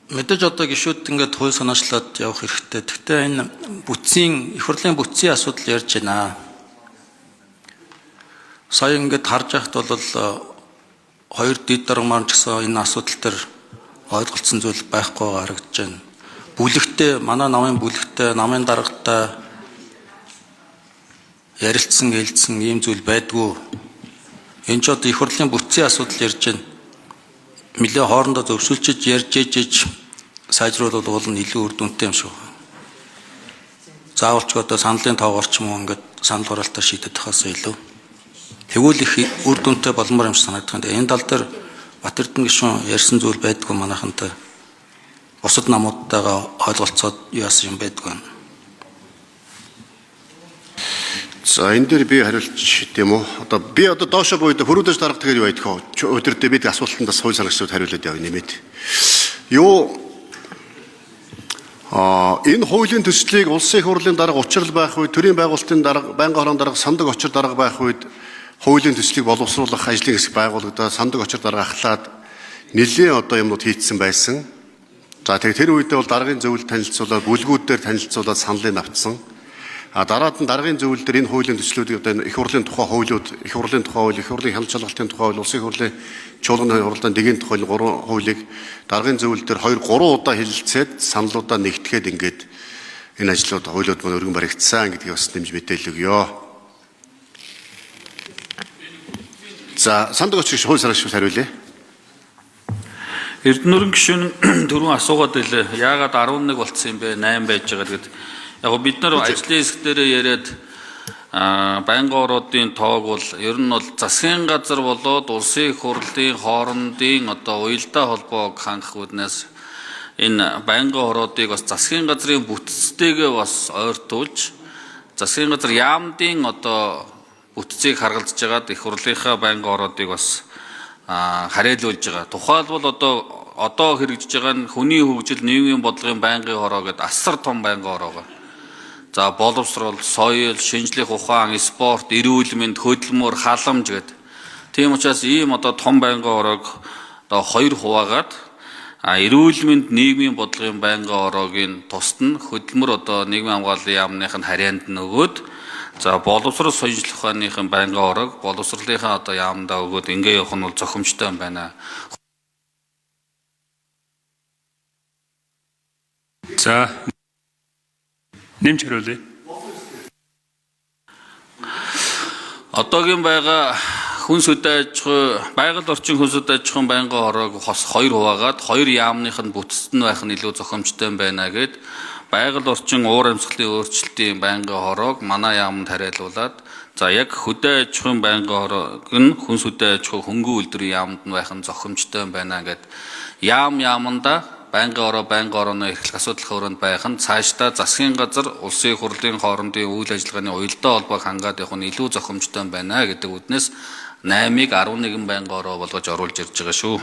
Мэдээж одоо гишүүд ингээд хууль санаачлаад явах хэрэгтэй. Гэхдээ энэ их хурлын бүтцийн асуудал ярьж байна. Сая ингээд харж байхад бол хоёр дэд дарга маань ч гэсэн энэ асуудал төр ойлголцсон зүйл байхгүй харагдаж байна. Бүлэгтээ манай намын бүлэгтээ намын даргатай ярилцсан ээлжсэн ийм зүйл байдгүй. Энэ ч одоо их хурлын бүтцийн асуудал ярьж байна. Нэлээ хоорондоо зөвшөлдөж ярьж ээж сайжруулах бол илүү үр дүнтэй юм шүү. Заавал ч одоо саналын тоогоор ч юм уу ингээд санал хураалтаар шийдэх хаас илүү. Тэгвэл их үр дүнтэй болмоор юм шиг санагдах юм. Энэ тал дээр Бат Эрдэнэ гишүүн ярьсан зүйл байдгүй манайхантай. Бусад намуудтайгаа ойлголцоод яасан юм байдгүй. За энэ дээр би хариулчих тийм үү. Одоо би доошо буйд хөрөөдөж дарга тэгээд юу байдах вэ? Өдөртөө бид асуултандаас хууль санагчдад хариулаад явъя нэмээд. Энэ хуулийн төслийг улсын их хурлын дарга учрал байх үед, төрийн байгуулалтын дарга, байнгын хорон дарга, сандаг очир дарга байх үед хуулийн төслийг боловсруулах ажлын хэсэг байгуулагдаад сандаг очир дарга ахлаад нэлийн юмнууд хийцсэн байсан. За тэгээд тэр үедээ бол даргын зөвлөлд танилцуулаад, бүлгүүдээр танилцуулаад саналыг авчсан. Дараад нь даргын зөвлөл дээр энэ хуулийн төслүүдийг их хурлын тухай хуулиуд, их хурлын тухай хууль, их хурлын хяналт шалгалтын тухай хууль, улсын их хурлын чуулганы хурлын дэгийн тухай 3 хуулийг даргын зөвлөл дээр 2-3 удаа хэлэлцээд саналуудаа нэгтгэхэд ингээд энэ ажлууд хуулиуд мөн өргөн баригдсан гэдгийг бас нэмж мэдээлэл өгье. За сандаг очир хууль санагч хариулъя. Эрдэнэ гишүүн түрүүн асуугаад байлаа. Яагаад 11 болцсон юм бэ? 8 байж байгаа гэдэг. Яг бид нар ажлын хэсэг дээр яриад байнгын ороодын тоог бол ер нь бол засгийн газар болоод улсын их хурлын хоорондын уялдаа холбоог хангах үүднээс энэ байнгын ороодыг бас засгийн газрын бүтцтэйгээ бас ойртуулж засгийн газар яамдын бүтцийг харгалзаж байгаад их хурлынхаа байнгын ороодыг бас харьяалуулж байгаа. Тухайлбал одоо хэрэгжиж байгаа нь хүний хөгжил, нийгмийн бодлогын байнгын хороо гэдэг асар том байнгын хороогоо. За боловсрол, соёл, шинжлэх ухаан, спорт, эрүүл мэнд, хөдөлмөр, халамж гэдэг. Тийм учраас ийм том байнгын хороог 2 хуваагаад эрүүл мэнд, нийгмийн бодлогын байнгын хороогийн тусад нь хөдөлмөр нийгмийн хамгааллын яамных нь харьяанд нь өгөөд за боловсрол, шинжлэх ухааныхын байнгын хороог боловсролынхаа яамдаа өгөөд ингээ явах нь бол зохимжтой юм байна. За нэмж хариулъя. Одоогийн байгаа хүнс үдэ аж ахуй, байгаль орчин хүнс үдэ аж ахуйн байнгын хороог хос 2 хуваагаад 2 яамных нь бүтцэд нь байх нь илүү зохимжтой юм байна гэд байгаль орчин уур амьсгалын өөрчлөлтийн байнгын хороог манай яамд хариалуулад за яг хөдөө аж ахуйн байнгын хороог нь хүнс үдэ аж ахуй хөнгөн үйлдвэрийн яамд нь байх нь зохимжтой юм байна гэд яаманда байнгын орооны эрхлэх асуудлын хүрээнд байх нь цаашдаа засгийн газар, улсын их хурлын хоорондын үйл ажиллагааны уялдаа холбоог хангаад явах нь илүү зохимжтой байна гэдэг үднээс 8-ыг 11 байнгын ороо болгож оруулж ирж байгаа шүү.